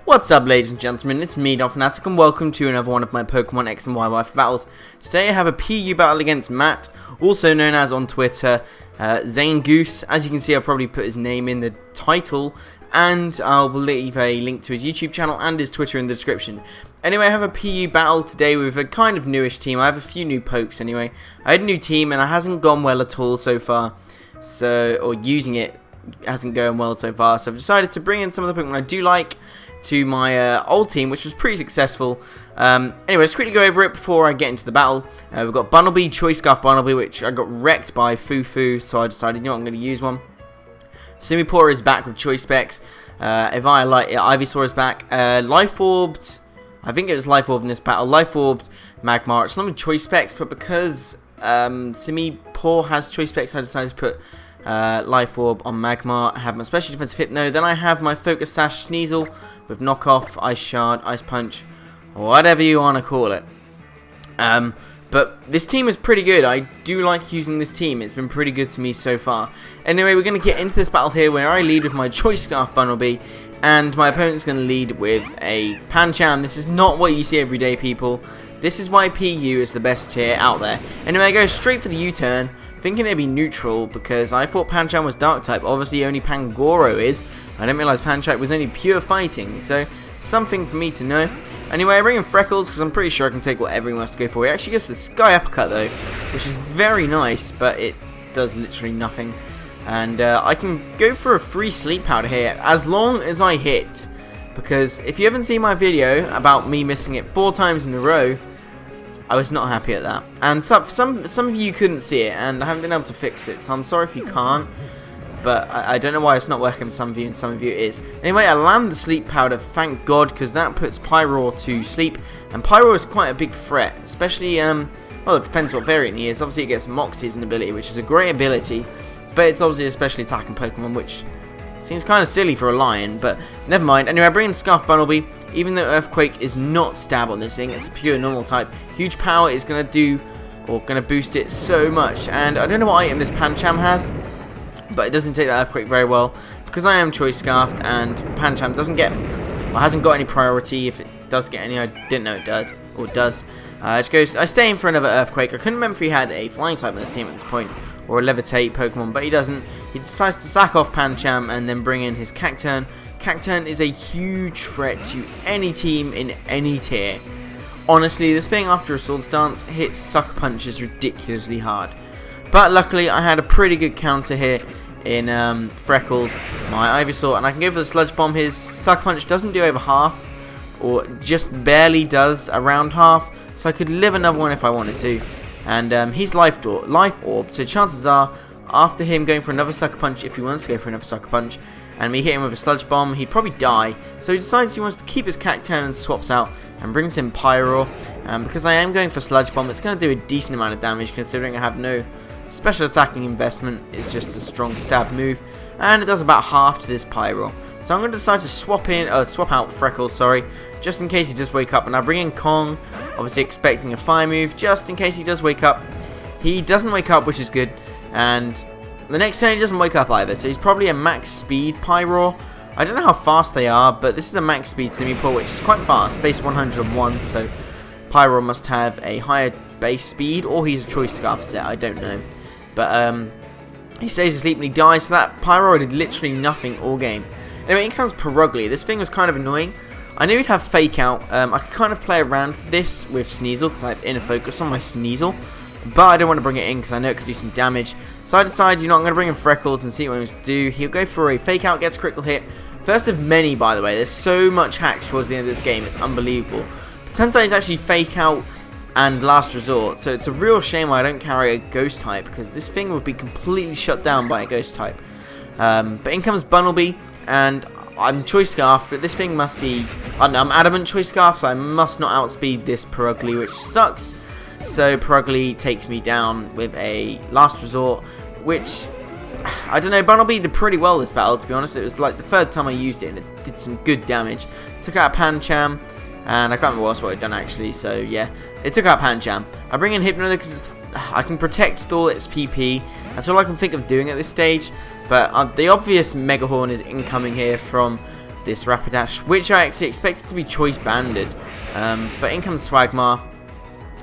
What's up, ladies and gentlemen, it's me, Fnatic, and welcome to another one of my Pokemon X and Y WiFi battles. Today I have a PU battle against Matt, also known as on Twitter, Zane Goose. As you can see, I've probably put his name in the title, and I'll leave a link to his YouTube channel and his Twitter in the description. Anyway, I have a PU battle today with a kind of newish team. I have a few new pokes anyway. I had a new team and it hasn't gone well at all so far, or using it hasn't gone well so far, so I've decided to bring in some of the Pokemon I do like to my old team, which was pretty successful. Anyway, let's quickly go over it before I get into the battle. We've got Bunnelby, Choice Scarf Bunnelby, which I got wrecked by Fufu, so I decided, you know what, I'm going to use one. Simipour is back with Choice Specs. Ivysaur is back. Life Orbed, I think it was Life Orbed in this battle. Life Orbed, Magmar. It's not with Choice Specs, but because Simipour has Choice Specs, I decided to put Life Orb on Magmar. I have my Special Defensive Hypno. Then I have my Focus Sash Sneasel with Knockoff, Ice Shard, Ice Punch, whatever you want to call it. But this team is pretty good. I do like using this team. It's been pretty good to me so far. Anyway, we're going to get into this battle here where I lead with my Choice Scarf Bunnelby and my opponent's going to lead with a Pancham. This is not what you see every day, people. This is why PU is the best tier out there. Anyway, I go straight for the U-turn, thinking it'd be neutral because I thought Pancham was Dark type. Obviously, only Pangoro is. I didn't realize Pancham was only pure fighting, so something for me to know. Anyway, I bring in Freckles because I'm pretty sure I can take whatever he wants to go for. He actually gets the Sky Uppercut though, which is very nice, but it does literally nothing. And I can go for a free Sleep Powder here as long as I hit. Because if you haven't seen my video about me missing it 4 times in a row, I was not happy at that. And some of you couldn't see it, and I haven't been able to fix it, so I'm sorry if you can't. But I don't know why it's not working for some of you, and some of you it is. Anyway, I land the Sleep Powder, thank God, because that puts Pyroar to sleep. And Pyroar is quite a big threat, especially, well, it depends what variant he is. Obviously, it gets Moxie as an ability, which is a great ability. But it's obviously a specially attacking Pokemon, which seems kind of silly for a lion, but never mind. Anyway, I bring in Scarf Bunnelby. Even though Earthquake is not stab on this thing, it's a pure normal type. Huge Power is going to do, or going to boost it so much. And I don't know what item this Pancham has, but it doesn't take that Earthquake very well. Because I am Choice Scarfed and Pancham doesn't get, well, hasn't got any priority. If it does get any, I didn't know it does, or does. I stay in for another Earthquake. I couldn't remember if he had a Flying type in this team at this point, or a Levitate Pokemon, but he doesn't. He decides to sack off Pancham and then bring in his Cacturn. Cacturn is a huge threat to any team in any tier. Honestly, this thing after a Sword Stance hits Sucker Punches ridiculously hard. But luckily, I had a pretty good counter here in Freckles, my Ivysaur, and I can go for the Sludge Bomb. His Sucker Punch doesn't do over half, or just barely does around half, so I could live another one if I wanted to. And he's Life Orb, so chances are, after him going for another Sucker Punch, if he wants to go for another Sucker Punch, and me hit him with a Sludge Bomb, he'd probably die. So he decides he wants to keep his Cacturn and swaps out and brings in Pyroar. Because I am going for Sludge Bomb, it's going to do a decent amount of damage considering I have no special attacking investment. It's just a strong stab move, and it does about half to this Pyroar. So I'm going to decide to swap out Freckles, sorry, just in case he does wake up. And I bring in Kong, obviously expecting a fire move, just in case he does wake up. He doesn't wake up, which is good, and the next turn he doesn't wake up either, so he's probably a max speed Pyroar. I don't know how fast they are, but this is a max speed Simipour, which is quite fast, base 101, so Pyroar must have a higher base speed, or he's a Choice Scarf set, I don't know. But he stays asleep and he dies, so that Pyroar did literally nothing all game. Anyway, in comes Perugly. This thing was kind of annoying. I knew he'd have Fake Out. I could kind of play around this with Sneasel, because I have Inner Focus on my Sneasel. But I don't want to bring it in because I know it could do some damage. So I decided, you know, I'm going to bring in Freckles and see what he wants to do. He'll go for a Fake Out, gets critical hit. First of many, by the way. There's so much hacks towards the end of this game. It's unbelievable. But turns out he's actually Fake Out and Last Resort. So it's a real shame I don't carry a Ghost type, because this thing would be completely shut down by a Ghost type. But in comes Bunnelby, and I'm Choice Scarf, but this thing must be, I don't know, I'm Adamant Choice Scarf, so I must not outspeed this Perugly, which sucks. So Perugly takes me down with a Last Resort, which, I don't know, Bunnelby did pretty well this battle, to be honest. It was like the 3rd time I used it, and it did some good damage. Took out Pancham, and I can't remember what it done actually, so yeah, it took out Pancham. I bring in Hypno because I can protect stall its PP. That's all I can think of doing at this stage. But the obvious Mega Horn is incoming here from this Rapidash, which I actually expected to be choice banded. But in comes Swagmar.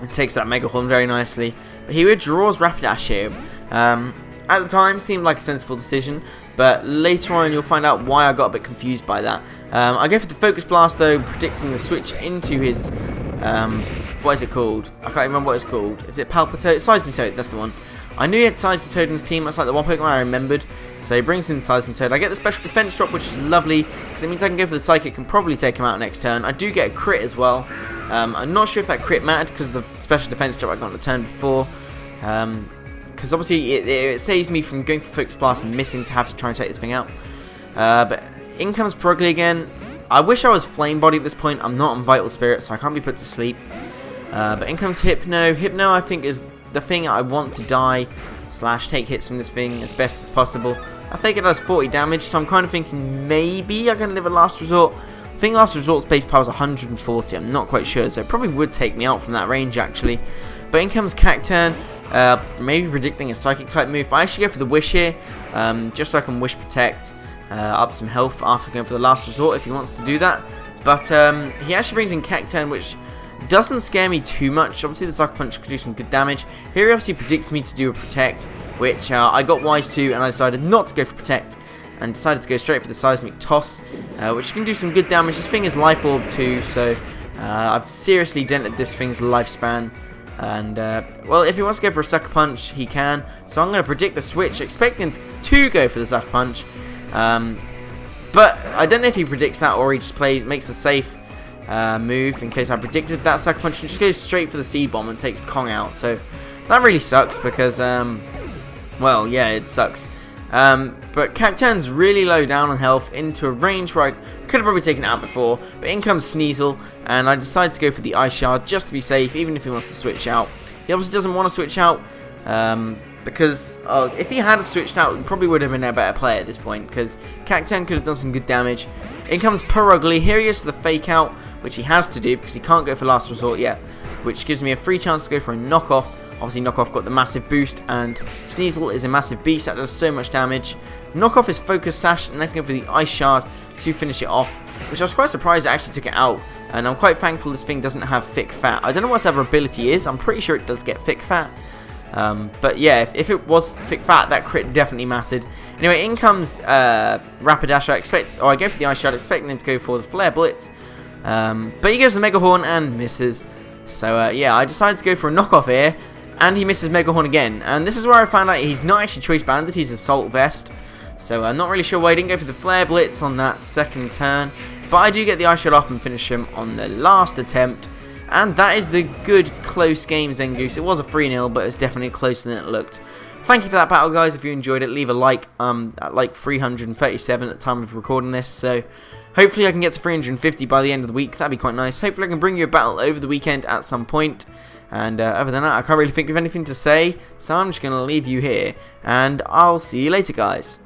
It takes that Mega Horn very nicely. But he withdraws Rapidash here. At the time, seemed like a sensible decision. But later on, you'll find out why I got a bit confused by that. I go for the Focus Blast, though, predicting the switch into his... what is it called? I can't remember what it's called. Is it Palpitoad? Seismitoad, that's the one. I knew he had Seismitoad in his team. That's like the one Pokemon I remembered. So he brings in Seismitoad. I get the special defense drop, which is lovely, because it means I can go for the Psychic and probably take him out next turn. I do get a crit as well. I'm not sure if that crit mattered because of the special defense drop I got on the turn before. Because obviously it saves me from going for Focus Blast and missing to have to try and take this thing out. But in comes Perugly again. I wish I was Flame Body at this point. I'm not on Vital Spirit, so I can't be put to sleep. But in comes Hypno. Hypno, I think, is the thing I want to die / take hits from this thing as best as possible. I think it does 40 damage, so I'm kind of thinking maybe I'm going to live a Last Resort. I think Last Resort's base power is 140. I'm not quite sure, so it probably would take me out from that range, actually. But in comes Cacturn. Maybe predicting a Psychic type move, but I actually go for the Wish here, just so I can Wish Protect, up some health after going for the Last Resort if he wants to do that. But he actually brings in Cacturn, which doesn't scare me too much. Obviously the Sucker Punch could do some good damage. Here he obviously predicts me to do a Protect, which I got wise to, and I decided not to go for Protect, and decided to go straight for the Seismic Toss, which can do some good damage. This thing is Life Orb too, so I've seriously dented this thing's lifespan. And, well, if he wants to go for a Sucker Punch, he can. So I'm going to predict the switch, expecting to go for the Sucker Punch. But I don't know if he predicts that or he just makes the safe move in case I predicted that Sucker Punch and just goes straight for the Seed Bomb and takes Kong out. So that really sucks because, well, yeah, it sucks. But Cacturn's really low down on health into a range where I could have probably taken it out before, but in comes Sneasel, and I decided to go for the Ice Shard just to be safe, even if he wants to switch out. He obviously doesn't want to switch out, because if he had switched out, he probably would have been a better player at this point, because Cacturn could have done some good damage. In comes Perugly. Here he is to the Fake Out, which he has to do because he can't go for Last Resort yet, which gives me a free chance to go for a Knockoff. Obviously Knockoff got the massive boost, and Sneasel is a massive beast that does so much damage. Knockoff is Focus Sash, and then go for the Ice Shard to finish it off, which I was quite surprised it actually took it out, and I'm quite thankful this thing doesn't have Thick Fat. I don't know what its other ability is. I'm pretty sure it does get Thick Fat, but yeah, if it was Thick Fat, that crit definitely mattered. Anyway, in comes Rapidash. I go for the Ice Shard, expecting him to go for the Flare Blitz, but he goes the Mega Horn and misses. So yeah, I decided to go for a Knockoff here, and he misses Mega Horn again. And this is where I found out he's not actually Choice Banded, he's Assault Vest. So I'm not really sure why he didn't go for the Flare Blitz on that second turn. But I do get the Ice Shot off and finish him on the last attempt. And that is the good close game, Zangoose. It was a 3-0, but it's definitely closer than it looked. Thank you for that battle, guys. If you enjoyed it, leave a like. At like 337 at the time of recording this. So hopefully I can get to 350 by the end of the week. That'd be quite nice. Hopefully I can bring you a battle over the weekend at some point. And other than that, I can't really think of anything to say. So I'm just going to leave you here. And I'll see you later, guys.